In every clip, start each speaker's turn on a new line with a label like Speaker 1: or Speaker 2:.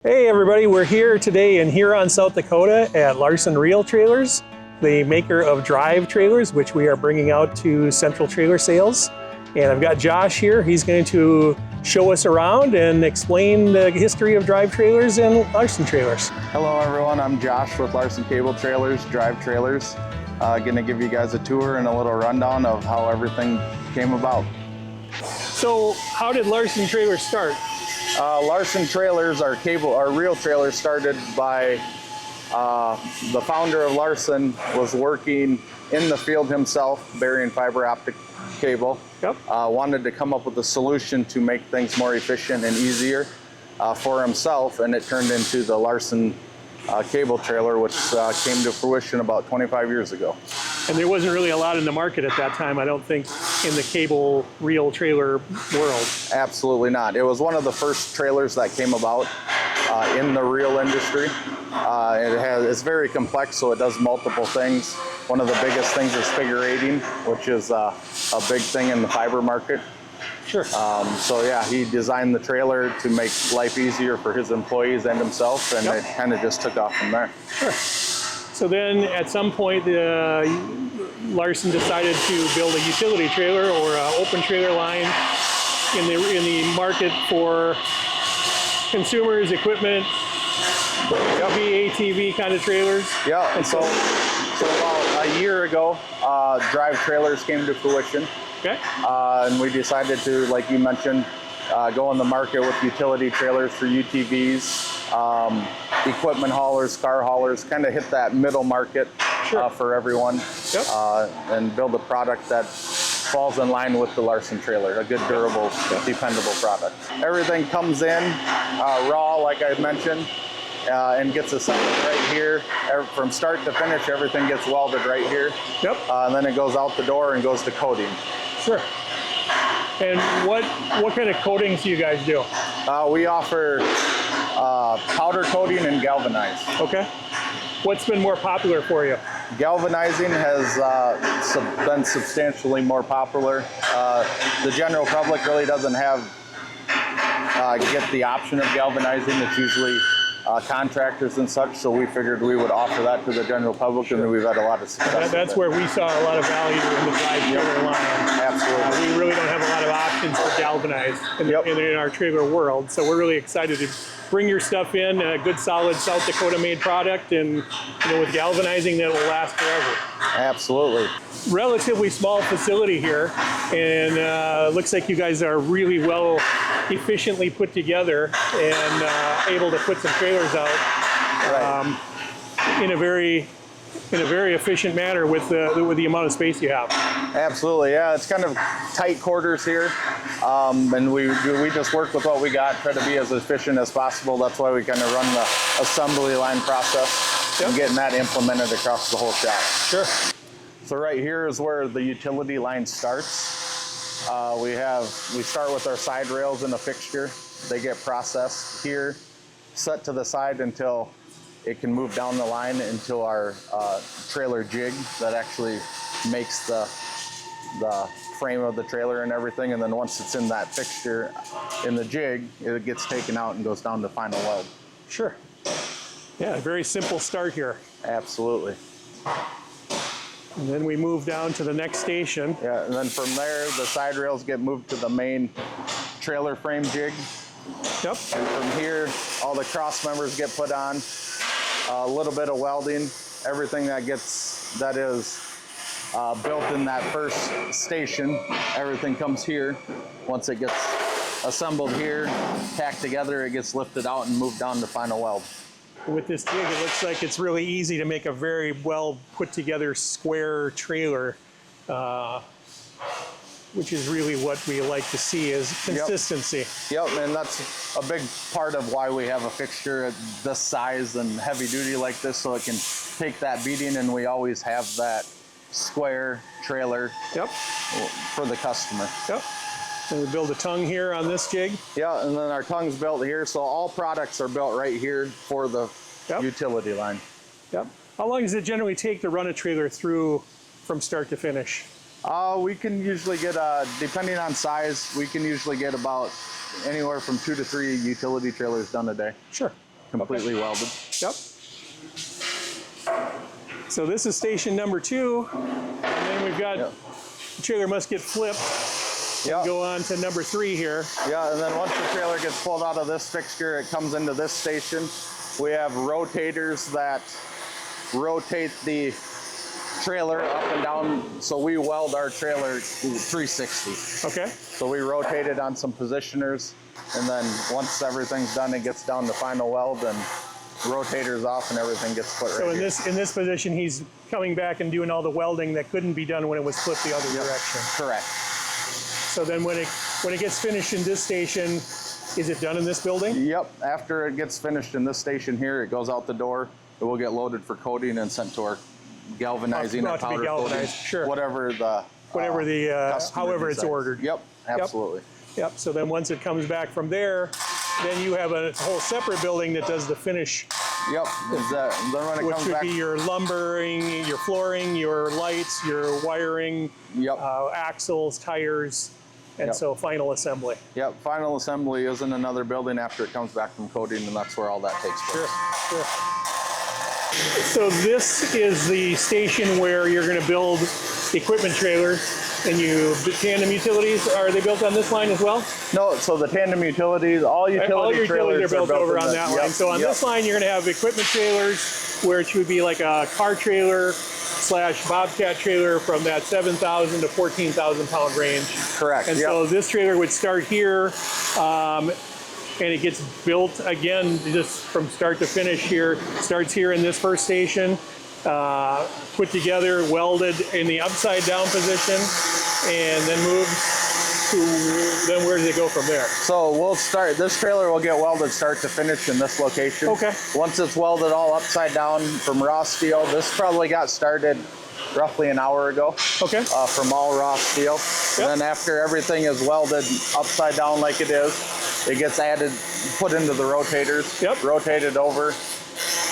Speaker 1: Hey everybody, we're here today in Huron, South Dakota at Larson Reel Trailers, the maker of drive trailers, which we are bringing out to Central Trailer Sales. And I've got Josh here. He's going to show us around and explain the history of drive trailers and Larson trailers.
Speaker 2: Hello everyone, I'm Josh with Larson Cable Trailers, Drive Trailers. Going to give you guys a tour and a little rundown of how everything came about.
Speaker 1: So how did Larson trailers start?
Speaker 2: Larson Trailers, our reel trailers, started by the founder of Larson was working in the field himself, burying fiber optic cable.
Speaker 1: Yep.
Speaker 2: Wanted to come up with a solution to make things more efficient and easier for himself, and it turned into the Larson cable trailer, which came to fruition about 25 years ago.
Speaker 1: And there wasn't really a lot in the market at that time, I don't think, in the cable reel trailer world.
Speaker 2: Absolutely not. It was one of the first trailers that came about in the reel industry. It's very complex, so it does multiple things. One of the biggest things is figure eighting, which is a big thing in the fiber market.
Speaker 1: Sure.
Speaker 2: So yeah, he designed the trailer to make life easier for his employees and himself, and It kind of just took off from there.
Speaker 1: Sure. So then at some point, Larson decided to build a utility trailer or an open trailer line in the market for consumers, equipment, ATV kind of trailers.
Speaker 2: Yeah, and so about a year ago, drive trailers came to fruition.
Speaker 1: Okay.
Speaker 2: And we decided to, like you mentioned, go on the market with utility trailers for UTVs, equipment haulers, car haulers, kind of hit that middle market. Sure. For everyone. Yep. And build a product that falls in line with the Larson trailer, a good, durable, dependable product. Everything comes in raw, like I mentioned, and gets assembled right here. From start to finish, everything gets welded right here. Yep. And then it goes out the door and goes to coating.
Speaker 1: Sure. And what kind of coatings do you guys do?
Speaker 2: We offer powder coating and galvanized.
Speaker 1: Okay. What's been more popular for you?
Speaker 2: Galvanizing has been substantially more popular. The general public really doesn't get the option of galvanizing. It's usually contractors and such, so we figured we would offer that to the general public. Sure. And we've had a lot of success.
Speaker 1: That's where we saw a lot of value in the drive trailer line.
Speaker 2: Absolutely.
Speaker 1: We really don't have a lot of options for galvanized in our trailer world, so we're really excited to bring your stuff in, a good solid South Dakota made product, and with galvanizing that will last forever.
Speaker 2: Absolutely.
Speaker 1: Relatively small facility here, and looks like you guys are really well efficiently put together and able to put some trailers out in a very efficient manner with the amount of space you have.
Speaker 2: Absolutely, yeah. It's kind of tight quarters here, and we just work with what we got, try to be as efficient as possible. That's why we kind of run the assembly line process and getting that implemented across the whole shop. Sure. So right here is where the utility line starts. We start with our side rails in a fixture. They get processed here, set to the side until it can move down the line into our trailer jig that actually makes the frame of the trailer and everything. And then once it's in that fixture in the jig, it gets taken out and goes down to final weld.
Speaker 1: Sure. Yeah, a very simple start here.
Speaker 2: Absolutely.
Speaker 1: And then we move down to the next station.
Speaker 2: Yeah, and then from there, the side rails get moved to the main trailer frame jig.
Speaker 1: Yep.
Speaker 2: And from here, all the cross members get put on. A little bit of welding, everything that is built in that first station, everything comes here. Once it gets assembled here, tacked together, it gets lifted out and moved down to final weld.
Speaker 1: With this jig, it looks like it's really easy to make a very well put together square trailer, which is really what we like to see is consistency.
Speaker 2: Yep, and that's a big part of why we have a fixture at this size and heavy duty like this, so it can take that beating, and we always have that square trailer for the customer.
Speaker 1: Yep. And we build a tongue here on this jig.
Speaker 2: Yeah, and then our tongue's built here, so all products are built right here for the utility line.
Speaker 1: Yep. How long does it generally take to run a trailer through from start to finish?
Speaker 2: We can usually get, depending on size, we can usually get about anywhere from 2 to 3 utility trailers done a day.
Speaker 1: Sure.
Speaker 2: completely welded.
Speaker 1: Yep. So this is station number 2, and then we've got the trailer must get flipped.
Speaker 2: Yep.
Speaker 1: Go on to number 3 here.
Speaker 2: Yeah, and then once the trailer gets pulled out of this fixture, it comes into this station. We have rotators that rotate the trailer up and down, so we weld our trailer 360.
Speaker 1: Okay.
Speaker 2: So we rotate it on some positioners, and then once everything's done, it gets down to final weld, and rotators off, and everything gets put
Speaker 1: So
Speaker 2: right here.
Speaker 1: in this position, he's coming back and doing all the welding that couldn't be done when it was flipped the other direction.
Speaker 2: Correct.
Speaker 1: So then when it gets finished in this station, is it done in this building?
Speaker 2: Yep. After it gets finished in this station here, it goes out the door. It will get loaded for coating and sent to our galvanizing or powder coating,
Speaker 1: sure.
Speaker 2: Whatever the
Speaker 1: however it's
Speaker 2: decides.
Speaker 1: ordered.
Speaker 2: Yep. Absolutely.
Speaker 1: Yep. So then once it comes back from there, then you have a whole separate building that does the finish.
Speaker 2: Yep. Then when it
Speaker 1: which
Speaker 2: comes
Speaker 1: would
Speaker 2: back,
Speaker 1: be your lumbering, your flooring, your lights, your wiring,
Speaker 2: yep.
Speaker 1: Axles, tires, and
Speaker 2: Yep.
Speaker 1: so final assembly.
Speaker 2: Yep. Final assembly is in another building after it comes back from coating, and that's where all that takes place.
Speaker 1: Sure. So this is the station where you're going to build equipment trailers, and tandem utilities, are they built on this line as well?
Speaker 2: No, so the tandem utilities, all
Speaker 1: your
Speaker 2: trailers
Speaker 1: utilities are built over
Speaker 2: in
Speaker 1: on that line. So on this line, you're going to have equipment trailers, where it would be like a car trailer / bobcat trailer from that 7,000 to 14,000 pound range.
Speaker 2: Correct.
Speaker 1: And so this trailer would start here, and it gets built again just from start to finish here. Starts here in this first station, put together, welded in the upside down position, and then moves to, then where does it go from there?
Speaker 2: So we'll start, this trailer will get welded start to finish in this location.
Speaker 1: Okay.
Speaker 2: Once it's welded all upside down from raw steel, this probably got started roughly an hour ago.
Speaker 1: Okay.
Speaker 2: From all raw steel.
Speaker 1: Yep.
Speaker 2: And then after everything is welded upside down like it is, it gets added, put into the rotators,
Speaker 1: Yep.
Speaker 2: rotated over.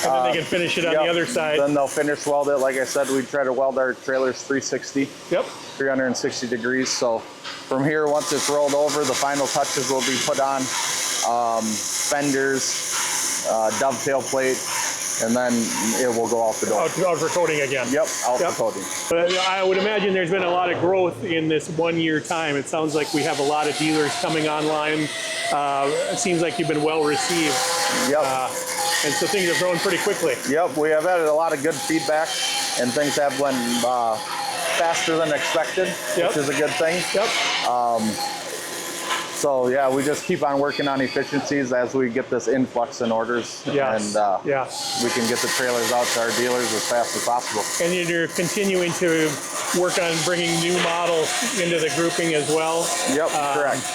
Speaker 1: And then they can finish it on the other side.
Speaker 2: Then they'll finish weld it. Like I said, we try to weld our trailers 360.
Speaker 1: Yep.
Speaker 2: 360 degrees. So from here, once it's rolled over, the final touches will be put on, fenders, dovetail plate, and then it will go out the door.
Speaker 1: Out for coating again.
Speaker 2: Yep, out for coating.
Speaker 1: But I would imagine there's been a lot of growth in this 1 year time. It sounds like we have a lot of dealers coming online. It seems like you've been well received.
Speaker 2: Yep.
Speaker 1: And so things have grown pretty quickly.
Speaker 2: Yep, we have had a lot of good feedback, and things have went faster than expected,
Speaker 1: Yep.
Speaker 2: which is a good thing.
Speaker 1: Yep.
Speaker 2: So yeah, we just keep on working on efficiencies as we get this influx in orders,
Speaker 1: Yes.
Speaker 2: and
Speaker 1: Yes.
Speaker 2: we can get the trailers out to our dealers as fast as possible.
Speaker 1: And you're continuing to work on bringing new models into the grouping as well.
Speaker 2: Yep, correct.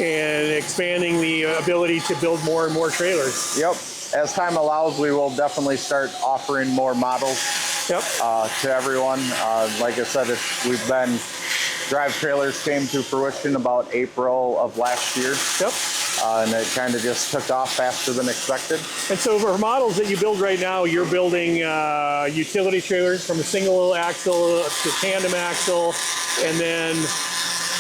Speaker 1: And expanding the ability to build more and more trailers.
Speaker 2: Yep. As time allows, we will definitely start offering more models
Speaker 1: Yep.
Speaker 2: to everyone. Like I said, drive trailers came to fruition about April of last year.
Speaker 1: Yep.
Speaker 2: And it kind of just took off faster than expected.
Speaker 1: And so for models that you build right now, you're building utility trailers from a single axle to tandem axle, and then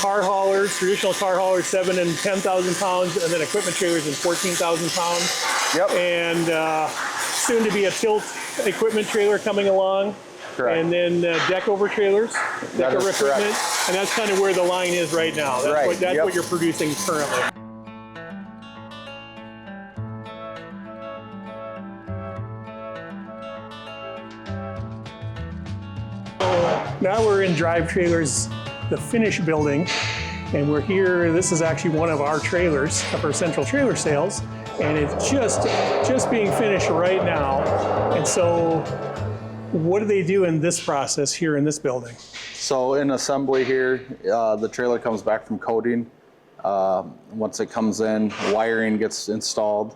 Speaker 1: car haulers, traditional car haulers, 7,000 and 10,000 pounds, and then equipment trailers in 14,000 pounds.
Speaker 2: Yep.
Speaker 1: And soon to be a tilt equipment trailer coming along.
Speaker 2: Correct.
Speaker 1: And then deck over trailers, deck over
Speaker 2: is
Speaker 1: equipment,
Speaker 2: correct.
Speaker 1: and that's kind of where the line is right now. That's,
Speaker 2: Right,
Speaker 1: that's
Speaker 2: yep.
Speaker 1: what you're producing currently. Now we're in Drive Trailers, the finish building, and we're here. This is actually one of our trailers, of our central trailer sales, and it's just being finished right now. And so what do they do in this process here in this building?
Speaker 2: So in assembly here, the trailer comes back from coating. Once it comes in, wiring gets installed,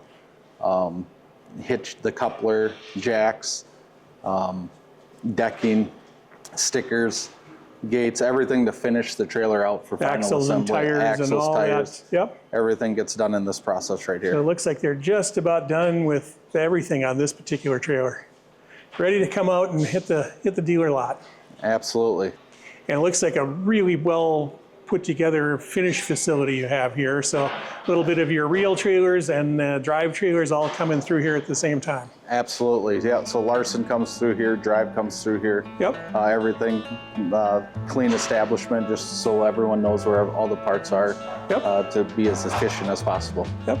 Speaker 2: hitch the coupler, jacks, decking, stickers, gates, everything to finish the trailer out for final
Speaker 1: Axles and
Speaker 2: assembly.
Speaker 1: tires
Speaker 2: Axles,
Speaker 1: and all
Speaker 2: tires,
Speaker 1: that. Yep.
Speaker 2: everything gets done in this process right
Speaker 1: So
Speaker 2: here.
Speaker 1: it looks like they're just about done with everything on this particular trailer. Ready to come out and hit the dealer lot.
Speaker 2: Absolutely.
Speaker 1: And it looks like a really well put together finished facility you have here. So a little bit of your reel trailers and drive trailers all coming through here at the same time.
Speaker 2: Absolutely, yeah. So Larson comes through here, Drive comes through here.
Speaker 1: Yep.
Speaker 2: Everything, clean establishment, just so everyone knows where all the parts are,
Speaker 1: Yep.
Speaker 2: to be as efficient as possible.
Speaker 1: Yep.